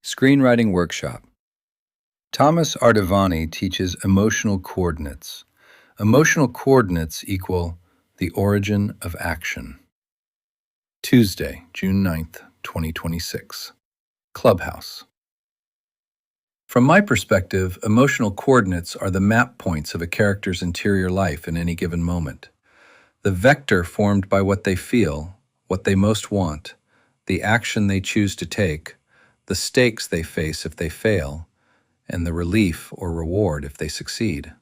Screenwriting Workshop. Thomas Ardavany teaches emotional coordinates. Emotional coordinates equal the origin of action. Tuesday, June 9th, 2026. Clubhouse. From my perspective, emotional coordinates are the map points of a character's interior life in any given moment. The vector formed by what they feel, what they most want, the action they choose to take, the stakes they face if they fail, and the relief or reward if they succeed.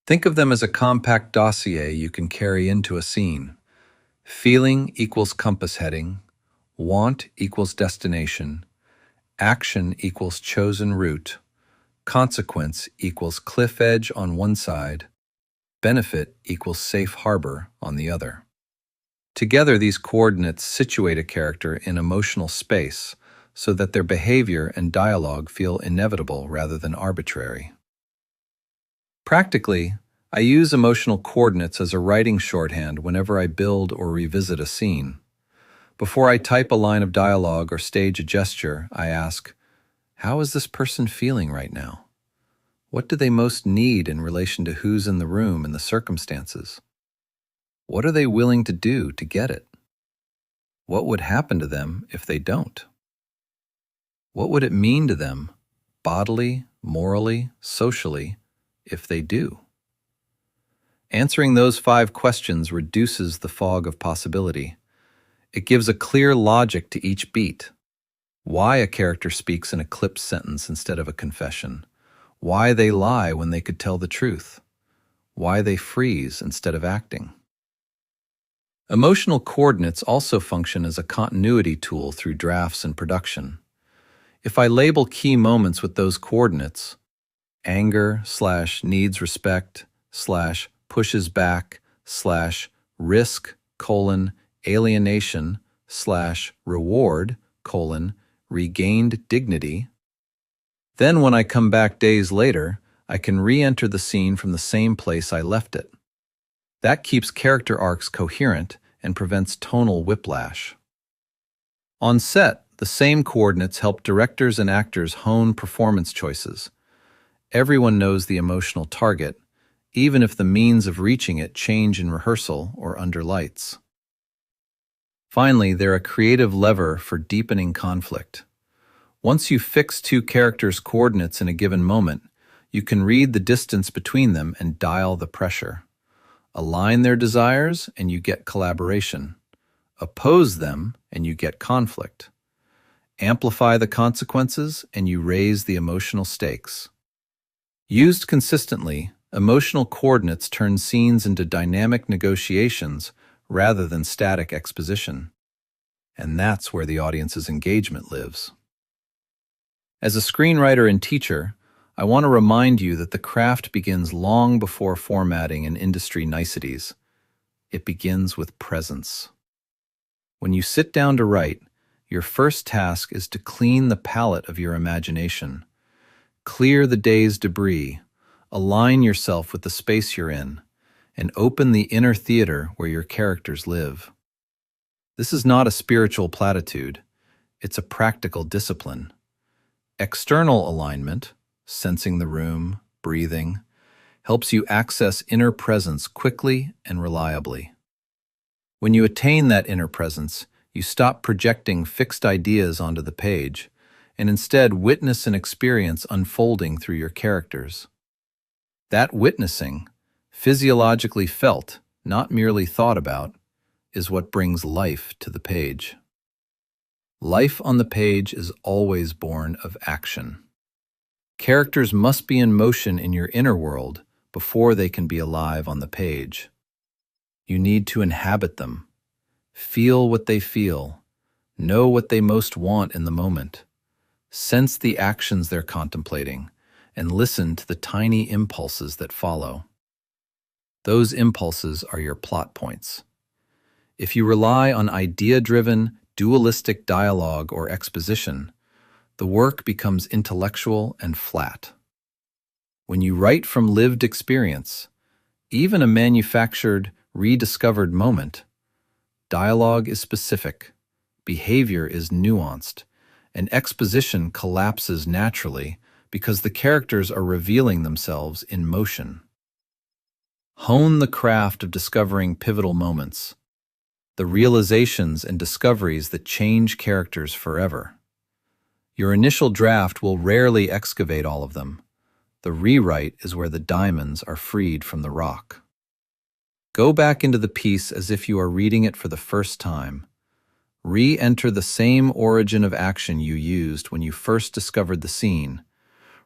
Think of them as a compact dossier you can carry into a scene. Feeling equals compass heading, want equals destination, action equals chosen route, consequence equals cliff edge on one side, benefit equals safe harbor on the other. Together, these coordinates situate a character in emotional space so that their behavior and dialogue feel inevitable rather than arbitrary. Practically, I use emotional coordinates as a writing shorthand whenever I build or revisit a scene. Before I type a line of dialogue or stage a gesture, I ask, how is this person feeling right now? What do they most need in relation to who's in the room and the circumstances? What are they willing to do to get it? What would happen to them if they don't? What would it mean to them, bodily, morally, socially, if they do? Answering those 5 questions reduces the fog of possibility. It gives a clear logic to each beat. Why a character speaks an eclipsed sentence instead of a confession. Why they lie when they could tell the truth. Why they freeze instead of acting. Emotional coordinates also function as a continuity tool through drafts and production. If I label key moments with those coordinates, anger / needs respect / pushes back / risk / alienation / reward / regained dignity, then when I come back days later, I can re-enter the scene from the same place I left it. That keeps character arcs coherent and prevents tonal whiplash. On set, the same coordinates help directors and actors hone performance choices. Everyone knows the emotional target, even if the means of reaching it change in rehearsal or under lights. Finally, they're a creative lever for deepening conflict. Once you fix 2 characters' coordinates in a given moment, you can read the distance between them and dial the pressure. Align their desires and you get collaboration. Oppose them and you get conflict. Amplify the consequences and you raise the emotional stakes. Used consistently, emotional coordinates turn scenes into dynamic negotiations rather than static exposition. And that's where the audience's engagement lives. As a screenwriter and teacher, I want to remind you that the craft begins long before formatting and industry niceties. It begins with presence. When you sit down to write, your first task is to clean the palette of your imagination. Clear the day's debris, align yourself with the space you're in, and open the inner theater where your characters live. This is not a spiritual platitude, it's a practical discipline. External alignment, sensing the room, breathing, helps you access inner presence quickly and reliably. When you attain that inner presence, you stop projecting fixed ideas onto the page, and instead witness an experience unfolding through your characters. That witnessing, physiologically felt, not merely thought about, is what brings life to the page. Life on the page is always born of action. Characters must be in motion in your inner world before they can be alive on the page. You need to inhabit them, feel what they feel, know what they most want in the moment, sense the actions they're contemplating, and listen to the tiny impulses that follow. Those impulses are your plot points. If you rely on idea-driven, dualistic dialogue or exposition, the work becomes intellectual and flat. When you write from lived experience, even a manufactured, rediscovered moment, dialogue is specific, behavior is nuanced, and exposition collapses naturally because the characters are revealing themselves in motion. Hone the craft of discovering pivotal moments, the realizations and discoveries that change characters forever. Your initial draft will rarely excavate all of them. The rewrite is where the diamonds are freed from the rock. Go back into the piece as if you are reading it for the first time. Re-enter the same origin of action you used when you first discovered the scene.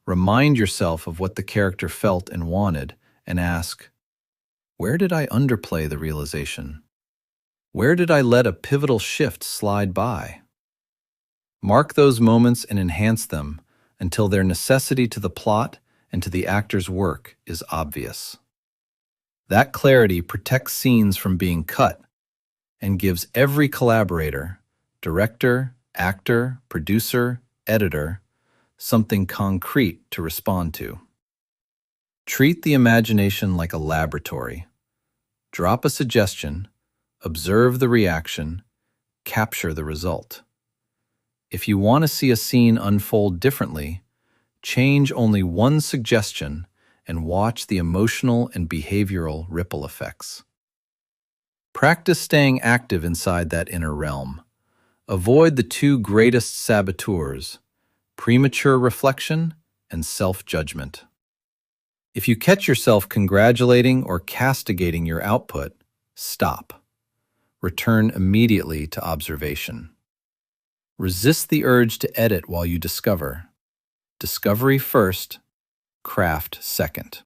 Remind yourself of what the character felt and wanted, and ask, where did I underplay the realization? Where did I let a pivotal shift slide by? Mark those moments and enhance them until their necessity to the plot and to the actor's work is obvious. That clarity protects scenes from being cut and gives every collaborator, director, actor, producer, editor, something concrete to respond to. Treat the imagination like a laboratory. Drop a suggestion, observe the reaction, capture the result. If you want to see a scene unfold differently, change only one suggestion and watch the emotional and behavioral ripple effects. Practice staying active inside that inner realm. Avoid the two greatest saboteurs, premature reflection and self-judgment. If you catch yourself congratulating or castigating your output, stop. Return immediately to observation. Resist the urge to edit while you discover. Discovery first, craft second.